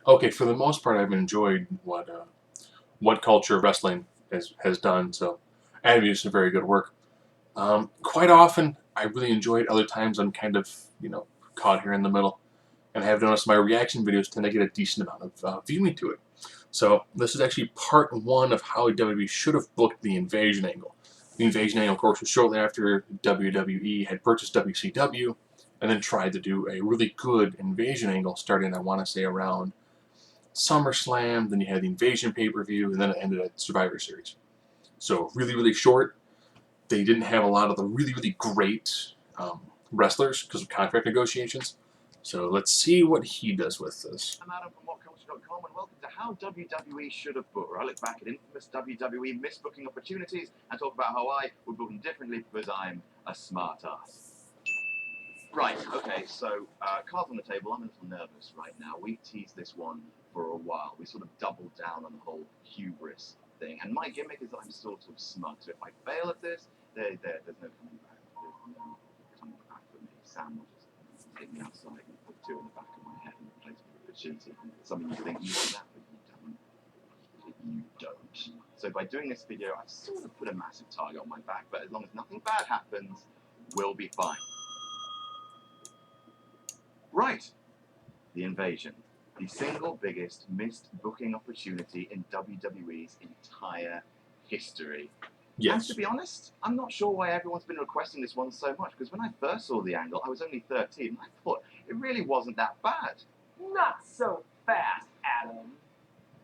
Okay, for the most part, I've enjoyed what Culture Wrestling has done. So, Adam did some very good work. Quite often, I really enjoy it. Other times, I'm kind of caught here in the middle, and I have noticed my reaction videos tend to get a decent amount of viewing to it. So this is actually part one of how WWE should have booked the Invasion angle. The Invasion angle, of course, was shortly after WWE had purchased WCW, and then tried to do a really good Invasion angle, starting, I want to say, around SummerSlam. Then you had the Invasion pay-per-view, and then it ended at Survivor Series. So really, really short. They didn't have a lot of the really, really great wrestlers because of contract negotiations. So let's see what he does with this. I'm Adam from WhatCulture.com, and welcome to how WWE should have booked, where I look back at infamous WWE misbooking opportunities and talk about how I would book them differently because I'm a smart ass. Right, okay, so cards on the table. I'm a little nervous right now. We've teased this one for a while. We sort of doubled down on the whole hubris thing, and my gimmick is that I'm sort of smug. So if I fail at this, there's no coming back. There's no coming back for me. Sam will just take me outside and put two in the back of my head and replace me with Pachinti. Some of you think you do that, but you don't. So by doing this video, I've sort of put a massive target on my back, but as long as nothing bad happens, we'll be fine. Right. The Invasion. The single biggest missed booking opportunity in WWE's entire history. Yes. And to be honest, I'm not sure why everyone's been requesting this one so much, because when I first saw the angle, I was only 13, and I thought it really wasn't that bad. Not so fast, Adam.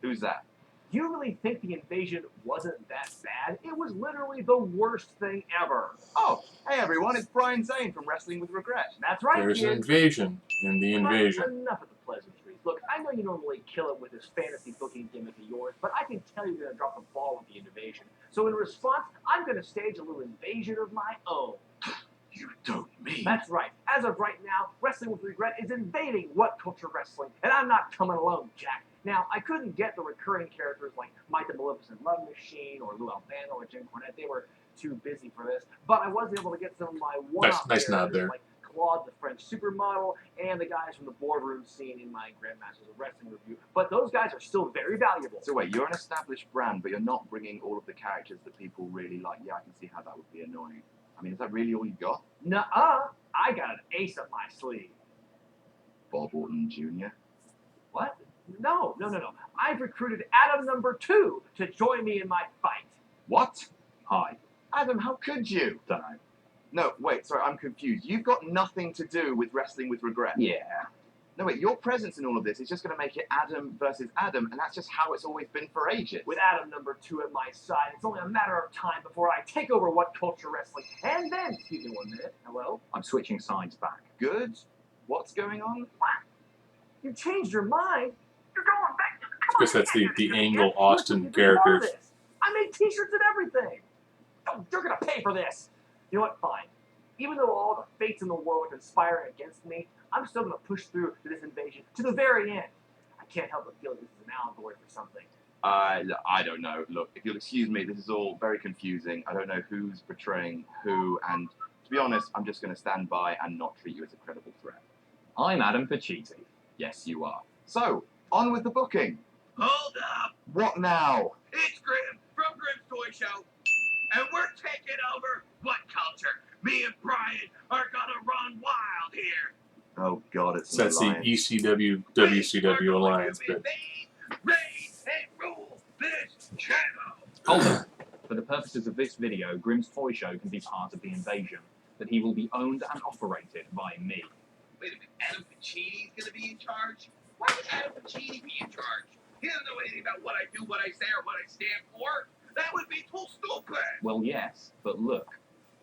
Who's that? You really think the Invasion wasn't that bad? It was literally the worst thing ever. Oh, hey everyone, it's Brian Zane from Wrestling with Regret. That's right, There's an kids. invasion in the invasion. But enough of the pleasantries. Look, I know you normally kill it with this fantasy booking gimmick of yours, but I can tell you're going to drop the ball with the Invasion. So in response, I'm going to stage a little invasion of my own. You don't mean... That's right. As of right now, Wrestling with Regret is invading What Culture Wrestling, and I'm not coming alone, Jack. Now, I couldn't get the recurring characters like Mike the Maleficent Love Machine or Lou Albano or Jim Cornette. They were too busy for this. But I was able to get some of my one-off Nice nod there. like Claude the French Supermodel and the guys from the boardroom scene in my Grandmasters of Wrestling review. But those guys are still very valuable. So wait, you're an established brand, but you're not bringing all of the characters that people really like. Yeah, I can see how that would be annoying. I mean, is that really all you got? Nuh-uh. I got an ace up my sleeve. Bob Orton Jr.? What? No. I've recruited Adam number 2 to join me in my fight. What? Hi. Adam, how could you? Dunno. No, wait, sorry, I'm confused. You've got nothing to do with Wrestling with Regret. Yeah. No, wait, your presence in all of this is just going to make it Adam versus Adam, and that's just how it's always been for ages. With Adam number 2 at my side, it's only a matter of time before I take over What Culture Wrestling. And then, excuse me 1 minute, hello? I'm switching sides back. Good. What's going on? What? You changed your mind? You're going back. I guess that's the Angle Austin characters. I made t-shirts and everything. Oh, you're going to pay for this. You know what? Fine. Even though all the fates in the world are conspiring against me, I'm still going to push through to this invasion to the very end. I can't help but feel like this is an allegory for something. I don't know. Look, if you'll excuse me, this is all very confusing. I don't know who's betraying who, and to be honest, I'm just going to stand by and not treat you as a credible threat. I'm Adam Pachinti. Yes, you are. So, on with the booking. Hold up! What now? It's Grim from Grim's Toy Show, and we're taking over What Culture. Me and Brian are gonna run wild here. Oh God, it's So that's the alliance. ECW WCW alliance bit. Reign and rule this channel. Hold on. For the purposes of this video, Grimm's Toy Show can be part of the invasion, but he will be owned and operated by me. Wait a minute, Adam Pacini's gonna be in charge? Why would Adam Pacini be in charge? He doesn't know anything about what I do, what I say, or what I stand for. That would be too stupid. Well, yes, but look,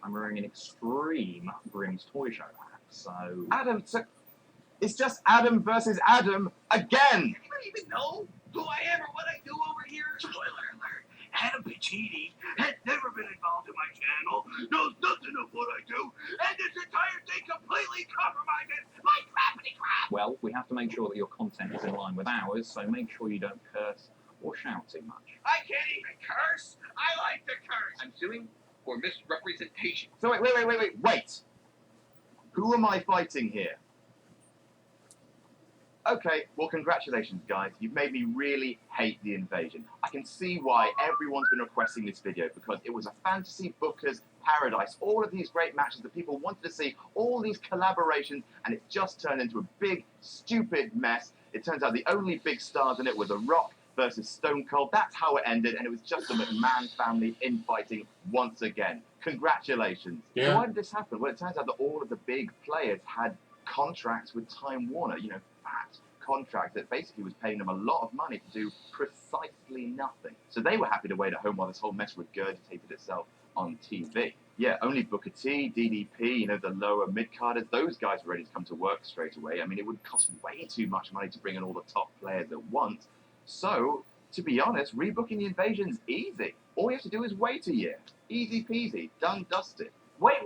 I'm wearing an extreme Grimm's Toy Show hat, so... Adam, so it's just Adam versus Adam again! Anybody even know who I am or what I do over here? Spoiler alert, Adam Pacini has never been involved in my channel, knows nothing of what I do, and this entire thing completely compromises my crappity crap! Well, we have to make sure that your content is in line with ours, so make sure you don't curse or shout too much. I can't even curse! I like to curse! I'm suing for misrepresentation. So wait. Who am I fighting here? Okay, well, congratulations, guys. You've made me really hate the invasion. I can see why everyone's been requesting this video, because it was a fantasy booker's paradise. All of these great matches that people wanted to see, all these collaborations, and it just turned into a big, stupid mess. It turns out the only big stars in it were The Rock versus Stone Cold. That's how it ended, and it was just the McMahon family infighting once again. Congratulations. Yeah. So why did this happen? Well, it turns out that all of the big players had contracts with Time Warner, you know, fat contract that basically was paying them a lot of money to do precisely nothing. So they were happy to wait at home while this whole mess regurgitated itself on TV. Yeah, only Booker T, DDP, you know, the lower mid-carders, those guys were ready to come to work straight away. I mean, it would cost way too much money to bring in all the top players at once. So, to be honest, rebooking the invasion's easy. All you have to do is wait a year. Easy peasy, done dusted. Wait.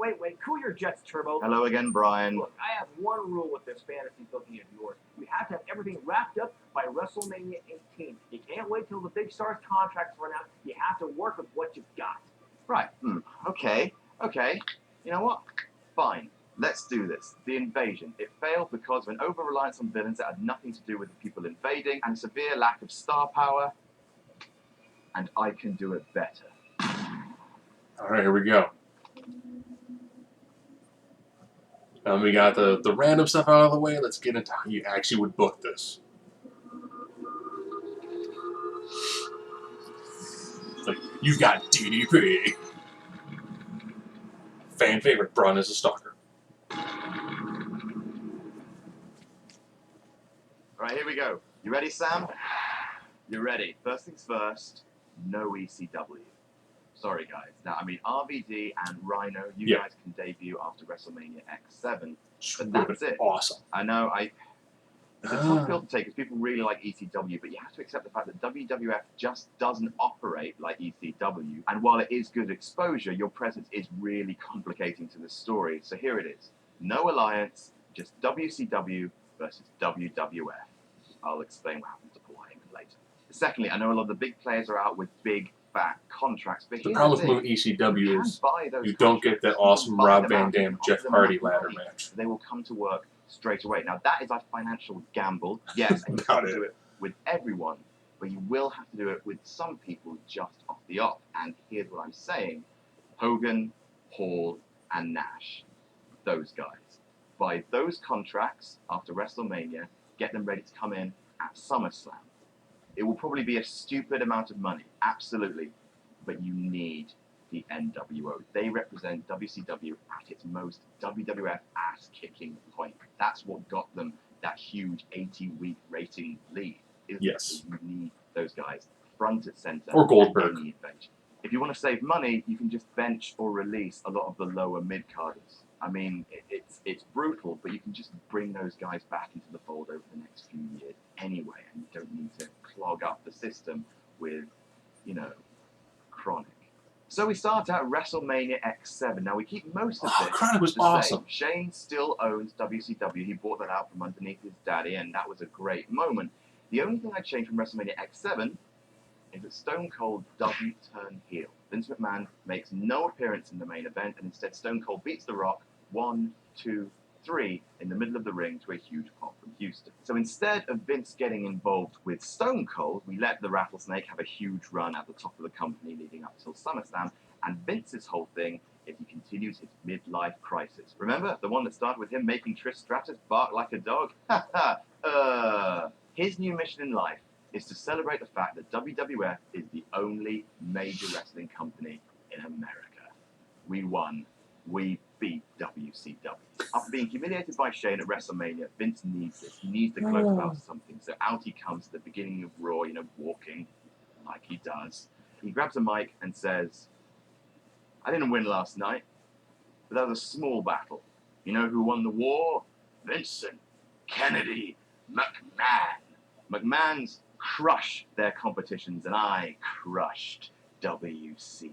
Cool your jets, Turbo. Hello again, Brian. Look, I have one rule with this fantasy booking of yours. You have to have everything wrapped up by WrestleMania 18. You can't wait till the big stars' contracts run out. You have to work with what you've got. Right. Okay. You know what? Fine. Let's do this. The invasion. It failed because of an over-reliance on villains that had nothing to do with the people invading, and a severe lack of star power. And I can do it better. All right, here we go. We got the random stuff out of the way. Let's get into how you actually would book this. Like, you've got DDP. Fan favorite, Braun is a stalker. Right, here we go. You ready, Sam? You're ready. First things first, no ECW. Sorry, guys. Now, I mean, RVD and Rhino, you guys can debut after WrestleMania X7. But that's it. Awesome. I know, it's a tough pill to take because people really like ECW, but you have to accept the fact that WWF just doesn't operate like ECW. And while it is good exposure, your presence is really complicating to the story. So here it is. No alliance, just WCW versus WWF. I'll explain what happens to Paul Heyman later. Secondly, I know a lot of the big players are out with big, fat contracts, but The problem with ECW is you don't get that awesome Rob Van Dam, Jeff Hardy ladder match. They will come to work straight away. Now, that is a financial gamble, yes, and you have to do it with everyone, but you will have to do it with some people just off the off. And here's what I'm saying. Hogan, Hall, and Nash. Those guys. Buy those contracts after WrestleMania, get them ready to come in at SummerSlam. It will probably be a stupid amount of money, absolutely, but you need the NWO. They represent WCW at its most WWF ass-kicking point. That's what got them that huge 80-week rating lead. Yes. You need those guys front and center. Or Goldberg. If you want to save money, you can just bench or release a lot of the lower mid-carders. I mean, it's brutal, but you can just bring those guys back into the fold over the next few years anyway, and you don't need to clog up the system with, you know, chronic. So we start at WrestleMania X7. Now we keep most of this Chronic was the awesome. same. Shane still owns WCW. He bought that out from underneath his daddy, and that was a great moment. The only thing I changed from WrestleMania X7 is that Stone Cold doesn't turn heel. Vince McMahon makes no appearance in the main event, and instead Stone Cold beats The Rock 1, 2, 3 in the middle of the ring to a huge pop from Houston. So instead of Vince getting involved with Stone Cold, we let the Rattlesnake have a huge run at the top of the company leading up till SummerSlam, and Vince's whole thing is he continues his midlife crisis. Remember, the one that started with him making Trish Stratus bark like a dog? His new mission in life is to celebrate the fact that WWF is the only major wrestling company in America. We won. We beat WCW. After being humiliated by Shane at WrestleMania, Vince needs this. He needs to gloat about something. So out he comes at the beginning of Raw, you know, walking like he does. He grabs a mic and says, I didn't win last night, but that was a small battle. You know who won the war? Vincent Kennedy McMahon. McMahon's crush their competitions, and I crushed WCW.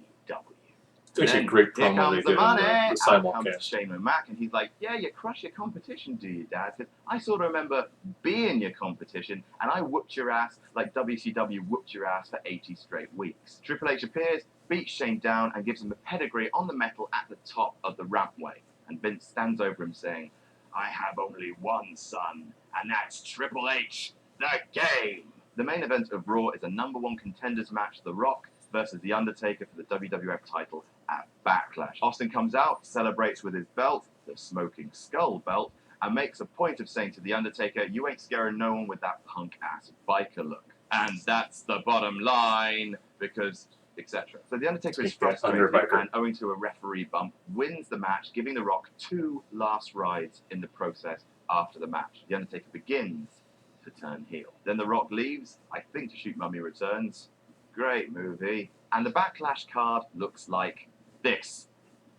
It's actually a great promo they did in the Out comes simulcast. Shane O'Mac, and he's like, yeah, you crush your competition, do you, Dad? Because I sort of remember being your competition, and I whooped your ass like WCW whooped your ass for 80 straight weeks. Triple H appears, beats Shane down, and gives him a pedigree on the metal at the top of the rampway. And Vince stands over him saying, I have only one son, and that's Triple H, the Game. The main event of Raw is a #1 contenders match, The Rock versus The Undertaker for the WWF title at Backlash. Austin comes out, celebrates with his belt, the Smoking Skull belt, and makes a point of saying to The Undertaker, "You ain't scaring no one with that punk-ass biker look." And that's the bottom line, because etc. So The Undertaker is frustrated and, owing to a referee bump, wins the match, giving The Rock 2 last rides in the process after the match. The Undertaker begins to turn heel. Then The Rock leaves, I think to shoot Mummy Returns. Great movie. And the Backlash card looks like this.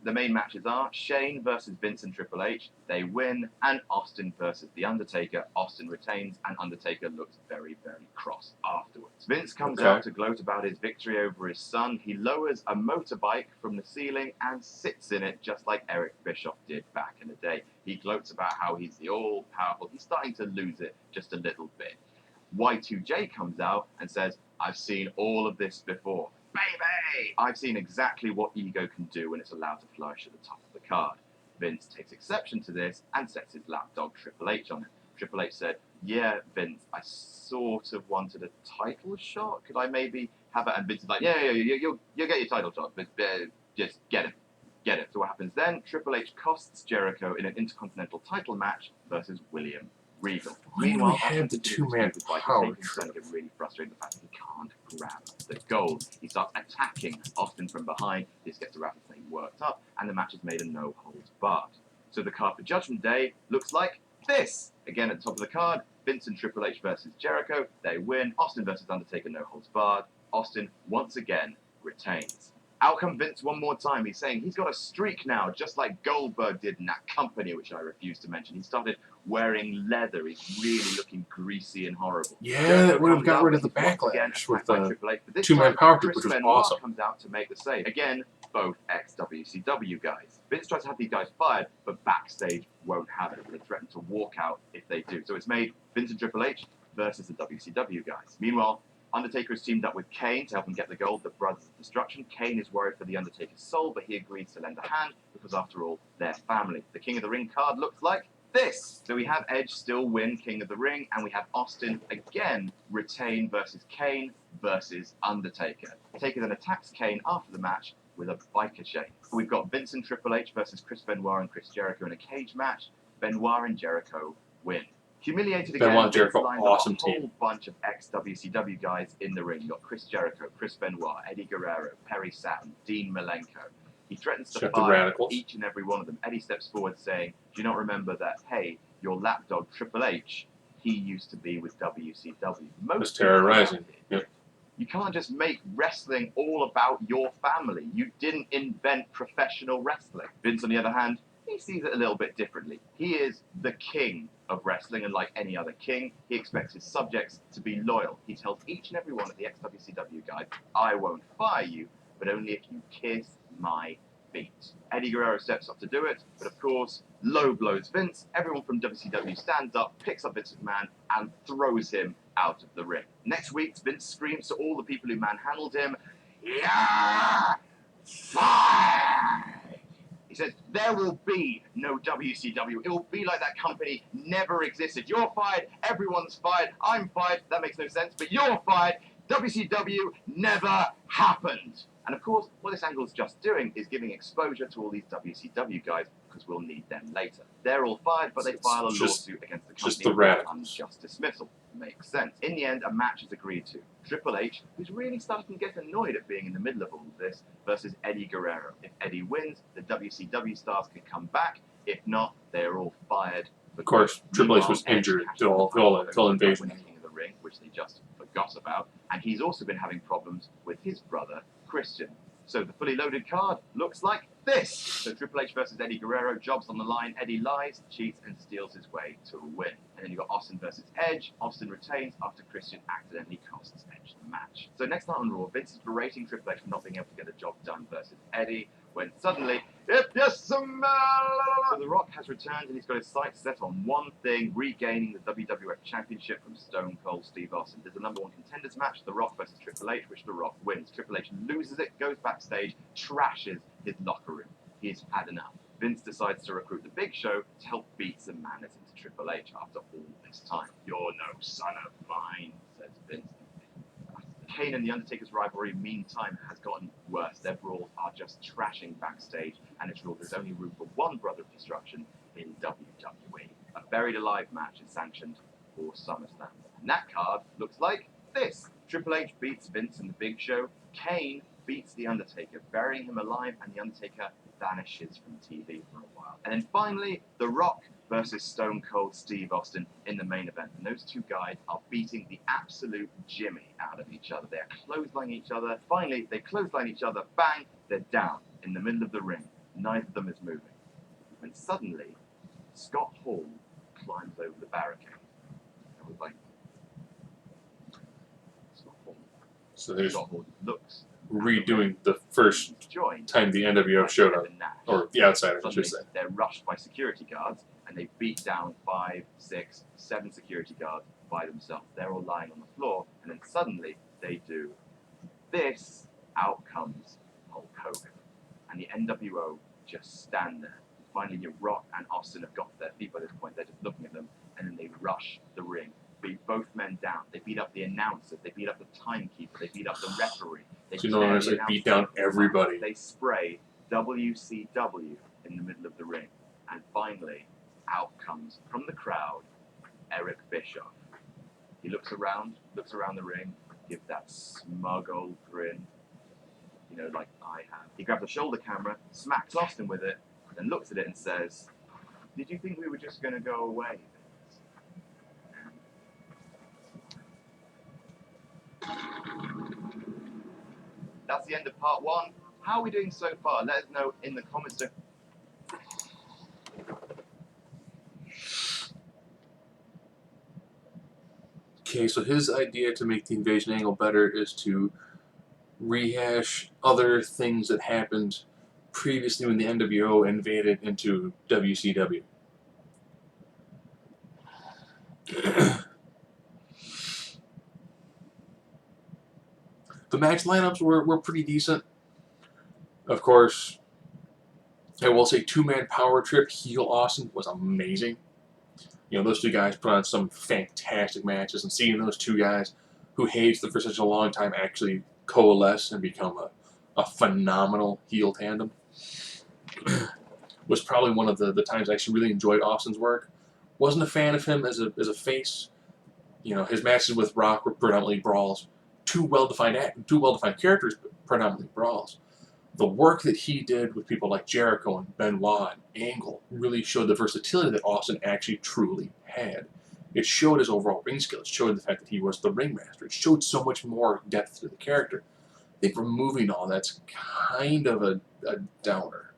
The main matches are Shane versus Vince and Triple H. They win. And Austin versus The Undertaker. Austin retains, and Undertaker looks very, very cross afterwards. Vince comes out to gloat about his victory over his son. He lowers a motorbike from the ceiling and sits in it just like Eric Bischoff did back in the day. He gloats about how he's the all-powerful. He's starting to lose it just a little bit. Y2J comes out and says, "I've seen all of this before. Baby! I've seen exactly what ego can do when it's allowed to flourish at the top of the card." Vince takes exception to this and sets his lapdog Triple H on it. Triple H said, "Yeah, Vince, I sort of wanted a title shot. Could I maybe have it?" And Vince is like, "Yeah, you'll get your title shot, but just get it. Get it." So what happens then? Triple H costs Jericho in an Intercontinental title match versus William Regal. Meanwhile, we have the two-man power trip. Get really frustrated with the fact that he can't grab the gold. He starts attacking Austin from behind. This gets the Rapid thing worked up, and the match is made a no-holds-barred. So the card for Judgment Day looks like this. Again, at the top of the card, Vince and Triple H versus Jericho. They win. Austin versus Undertaker, no-holds-barred. Austin, once again, retains. Out come Vince one more time. He's saying he's got a streak now, just like Goldberg did in that company, which I refuse to mention. He started wearing leather. He's really looking greasy and horrible. Yeah, that would have got rid of the backlash with the two-man power trip, which was awesome. Comes out to make the save. Again, both ex-WCW guys. Vince tries to have these guys fired, but backstage won't have it. They threaten to walk out if they do. So it's made Vince and Triple H versus the WCW guys. Meanwhile, Undertaker has teamed up with Kane to help him get the gold, the Brothers of Destruction. Kane is worried for the Undertaker's soul, but he agrees to lend a hand because, after all, they're family. The King of the Ring card looks like this. So we have Edge still win King of the Ring, and we have Austin again retain versus Kane versus Undertaker. Taker then attacks Kane after the match with a biker chain. We've got Vince and Triple H versus Chris Benoit and Chris Jericho in a cage match. Benoit and Jericho win. Humiliated again, Benoit and Jericho, lines awesome up a whole team. bunch of ex-WCW guys in the ring. You've got Chris Jericho, Chris Benoit, Eddie Guerrero, Perry Saturn, Dean Malenko. He threatens to fire each and every one of them. Eddie steps forward saying, "Do you not remember that, hey, your lapdog Triple H, he used to be with WCW. Most terrorizing. Yep. You can't just make wrestling all about your family. You didn't invent professional wrestling." Vince, on the other hand, he sees it a little bit differently. He is the king of wrestling, and like any other king, he expects his subjects to be loyal. He tells each and every one of the ex-WCW guys, "I won't fire you, but only if you kiss my feet." Eddie Guerrero steps up to do it, but of course, low blows Vince. Everyone from WCW stands up, picks up Vince McMahon, and throws him out of the ring. Next week, Vince screams to all the people who manhandled him, "Yeah! Fire!" He says, "There will be no WCW. It will be like that company never existed. You're fired. Everyone's fired. I'm fired. That makes no sense, but you're fired. WCW never happened." And of course, what this angle is just doing is giving exposure to all these WCW guys, because we'll need them later. They're all fired, but they file a lawsuit against the company for unjust dismissal. Makes sense. In the end, a match is agreed to. Triple H, who's really starting to get annoyed at being in the middle of all of this, versus Eddie Guerrero. If Eddie wins, the WCW stars can come back. If not, they're all fired. Of course, Triple H was injured until Invasion. King of the Ring, which they just forgot about. And he's also been having problems with his brother, Christian. So the fully loaded card looks like this. So Triple H versus Eddie Guerrero, jobs on the line. Eddie lies, cheats, and steals his way to a win. And then you've got Austin versus Edge. Austin retains after Christian accidentally costs Edge the match. So next night on Raw, Vince is berating Triple H for not being able to get the job done versus Eddie, when suddenly, so The Rock has returned, and he's got his sights set on one thing: regaining the WWF Championship from Stone Cold Steve Austin. There's a #1 contenders match, The Rock versus Triple H, which The Rock wins. Triple H loses it, goes backstage, trashes his locker room. He's had enough. Vince decides to recruit the Big Show to help beat some manners into Triple H after all this time. You're no son of mine, Says Vince. Kane and The Undertaker's rivalry, meantime, has gotten worse. Their brawls are just trashing backstage, and it's ruled there's only room for one Brother of Destruction in WWE. A Buried Alive match is sanctioned for SummerSlam. And that card looks like this. Triple H beats Vince and the Big Show. Kane beats The Undertaker, burying him alive, and The Undertaker vanishes from TV for a while. And then finally, The Rock versus Stone Cold Steve Austin in the main event. And those two guys are beating the absolute Jimmy out of each other. They're clotheslining each other. Finally, they clothesline each other. Bang! They're down in the middle of the ring. Neither of them is moving. And suddenly, Scott Hall climbs over the barricade. I was like, Scott Hall. So there's Scott Hall looks redoing the first joined time the NWO showed up, or the Outsiders, I should say. Suddenly, they're rushed by security guards, and they beat down 5, 6, 7 security guards by themselves. They're all lying on the floor, and then suddenly they do this. Out comes Hulk Hogan, and the NWO just stand there. Finally, your Rock and Austin have got to their feet by this point. They're just looking at them, and then they rush the ring, beat both men down. They beat up the announcers, they beat up the timekeeper, they beat up the referee. They So no one has like beat down everybody. They spray WCW in the middle of the ring, and finally, out comes from the crowd Eric Bischoff. He looks around the ring, gives that smug old grin, you know, like I have. He grabs a shoulder camera, smacks Austin with it, then looks at it and says, "Did you think we were just going to go away?" That's the end of part 1. How are we doing so far? Let us know in the comments. Okay, so his idea to make the invasion angle better is to rehash other things that happened previously when the NWO invaded into WCW. The match lineups were pretty decent. Of course, I will say two-man power trip heel Austin was amazing. You know, those two guys put on some fantastic matches, and seeing those two guys who hates them for such a long time actually coalesce and become a phenomenal heel tandem was probably one of the times I actually really enjoyed Austin's work. Wasn't a fan of him as a face. You know, his matches with Rock were predominantly brawls. Two well-defined characters, but predominantly brawls. The work that he did with people like Jericho and Benoit and Angle really showed the versatility that Austin actually truly had. It showed his overall ring skill. It showed the fact that he was the ringmaster. It showed so much more depth to the character. I think removing all that's kind of a downer.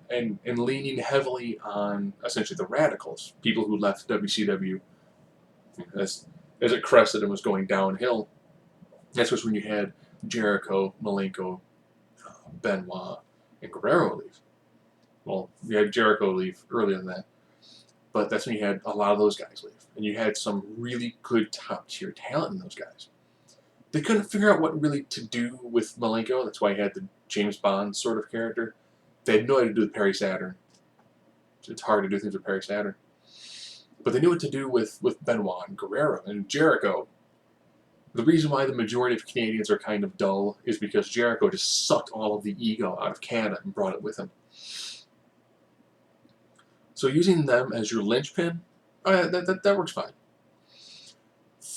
And leaning heavily on essentially the radicals, people who left WCW as it crested and was going downhill. That's was when you had Jericho, Malenko, Benoit, and Guerrero leave. Well, you had Jericho leave earlier than that, but that's when you had a lot of those guys leave. And you had some really good top-tier talent in those guys. They couldn't figure out what really to do with Malenko. That's why he had the James Bond sort of character. They had no idea to do with Perry Saturn. It's hard to do things with Perry Saturn. But they knew what to do with Benoit and Guerrero and Jericho. The reason why the majority of Canadians are kind of dull is because Jericho just sucked all of the ego out of Canada and brought it with him. So using them as your linchpin, that works fine.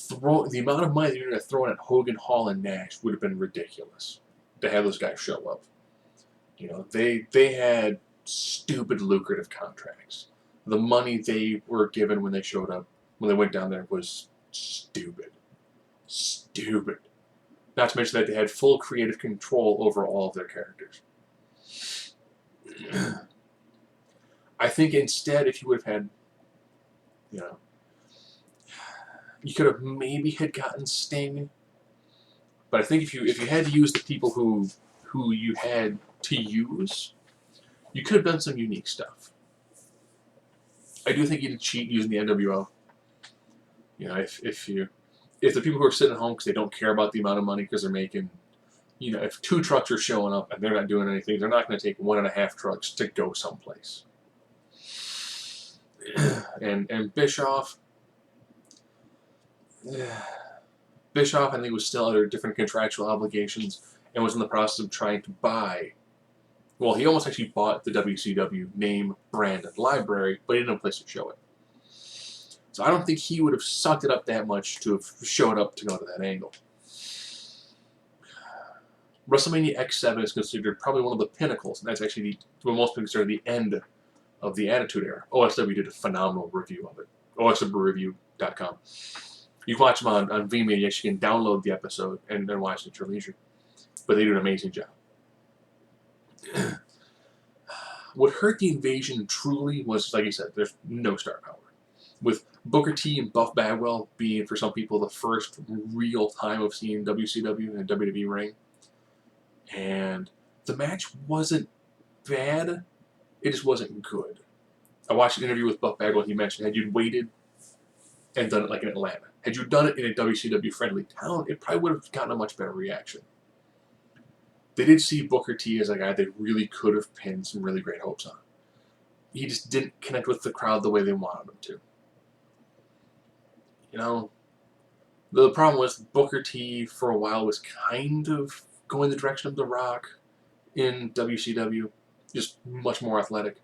The amount of money that you're going to throw in at Hogan, Hall, and Nash would have been ridiculous to have those guys show up. You know, they had stupid lucrative contracts. The money they were given when they showed up, when they went down there, was stupid. Stupid. Not to mention that they had full creative control over all of their characters. I think instead, if you would have had, you know, you could have maybe had gotten Sting. But I think if you had to use the people who you had to use, you could have done some unique stuff. I do think you did cheat using the NWO. You know, if the people who are sitting at home because they don't care about the amount of money because they're making You know, if 2 trucks are showing up and they're not doing anything, they're not going to take 1.5 trucks to go someplace. And Bischoff, Bischoff, I think, was still under different contractual obligations and was in the process of trying to buy. Well, he almost actually bought the WCW name, brand, and library, but he didn't have a place to show it. So I don't think he would have sucked it up that much to have showed up to go to that angle. WrestleMania X7 is considered probably one of the pinnacles, and that's actually what most people consider the end of the Attitude Era. OSW did a phenomenal review of it. OSWreview.com. You can watch them on VMedia. You actually can download the episode and then watch it at your leisure. But they do an amazing job. What hurt the Invasion truly was, like I said, there's no star power. With Booker T and Buff Bagwell being, for some people, the first real time of seeing WCW and WWE ring. And the match wasn't bad, it just wasn't good. I watched an interview with Buff Bagwell. He mentioned, had you waited and done it like in Atlanta, had you done it in a WCW friendly town, it probably would have gotten a much better reaction. They did see Booker T as a guy they really could have pinned some really great hopes on. He just didn't connect with the crowd the way they wanted him to. You know, the problem was Booker T for a while was kind of going the direction of The Rock in WCW, just much more athletic.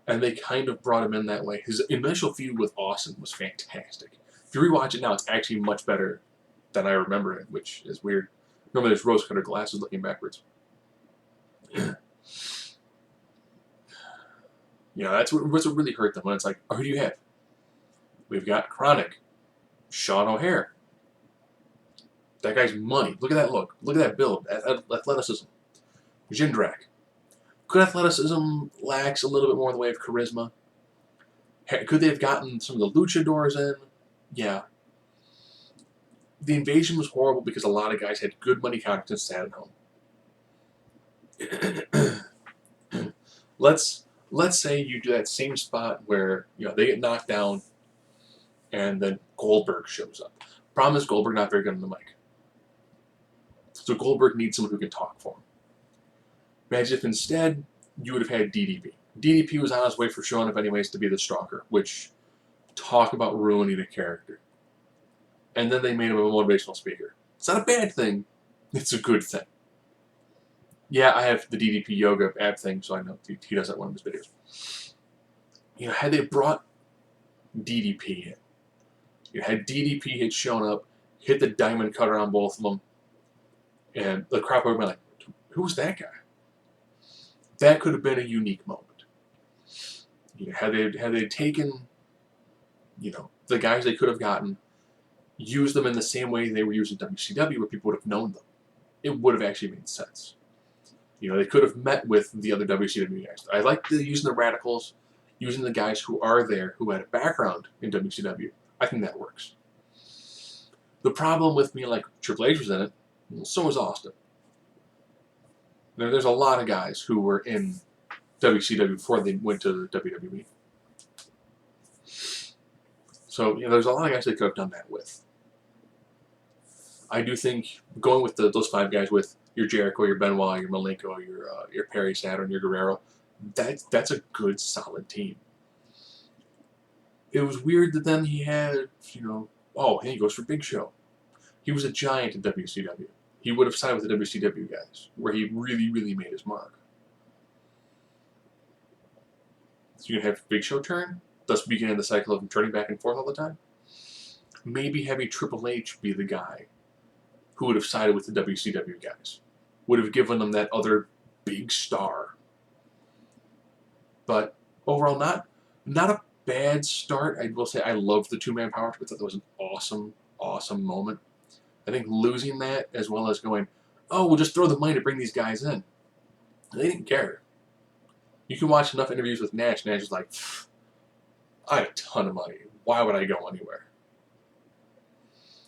And they kind of brought him in that way. His initial feud with Austin was fantastic. If you rewatch it now, it's actually much better than I remember it, which is weird. Remember, there's rose-colored glasses looking backwards. You know, that's what really hurt them. When it's like, oh, who do you have? We've got Chronic, Sean O'Hare. That guy's money. Look at that look. Look at that build. Athleticism. Jindrak. Good athleticism, lacks a little bit more in the way of charisma. Could they have gotten some of the luchadors in? Yeah. The Invasion was horrible because a lot of guys had good money contracts and sat at home. Let's say you do that same spot where, you know, they get knocked down and then Goldberg shows up. Problem is Goldberg not very good on the mic. So Goldberg needs someone who can talk for him. Imagine if instead you would have had DDP. DDP was on his way for showing up anyways to be the stalker, which, talk about ruining a character. And then they made him a motivational speaker. It's not a bad thing. It's a good thing. Yeah, I have the DDP yoga app thing, so I know he does that in one of his videos. You know, had they brought DDP in, you know, had DDP had shown up, hit the diamond cutter on both of them, and the crowd would have been like, who's that guy? That could have been a unique moment. You know, had they taken, you know, the guys they could have gotten, used them in the same way they were using WCW, where people would have known them, it would have actually made sense. You know, they could have met with the other WCW guys. I like using the Radicals, using the guys who are there, who had a background in WCW. I think that works. The problem with me, like Triple H was in it, well, so was Austin. There's a lot of guys who were in WCW before they went to the WWE. So, you know, there's a lot of guys they could have done that with. I do think going with those 5 guys, with your Jericho, your Benoit, your Malenko, your Perry Saturn, your Guerrero, that's a good, solid team. It was weird that then he had, you know, oh, hey, he goes for Big Show. He was a giant in WCW. He would have signed with the WCW guys, where he really, really made his mark. So you can have Big Show turn, thus beginning the cycle of him turning back and forth all the time. Maybe having Triple H be the guy who would have sided with the WCW guys. Would have given them that other big star. But overall, not a bad start. I will say I loved the 2-man power trip. I thought that was an awesome, awesome moment. I think losing that, as well as going, oh, we'll just throw the money to bring these guys in. They didn't care. You can watch enough interviews with Nash. Nash is like, I have a ton of money. Why would I go anywhere?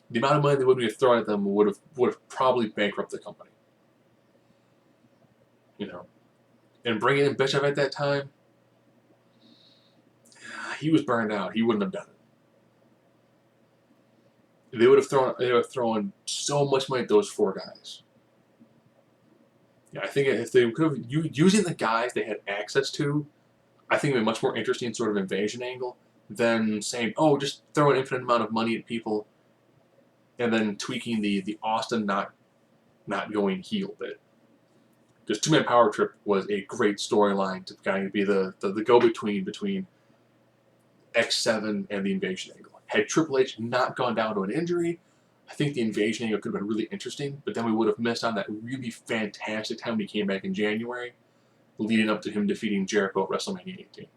The amount of money they would have thrown at them would have probably bankrupted the company. You know, and bringing in Bischoff at that time, he was burned out. He wouldn't have done it. They would have thrown so much money at those 4 guys. Yeah, I think if they could have using the guys they had access to, I think it would be a much more interesting sort of invasion angle than saying, oh, just throw an infinite amount of money at people and then tweaking the Austin not going heel bit. Just Two-Man Power Trip was a great storyline to kind of be the go-between between X7 and the invasion angle. Had Triple H not gone down to an injury, I think the invasion angle could have been really interesting, but then we would have missed on that really fantastic time he came back in January, leading up to him defeating Jericho at WrestleMania 18.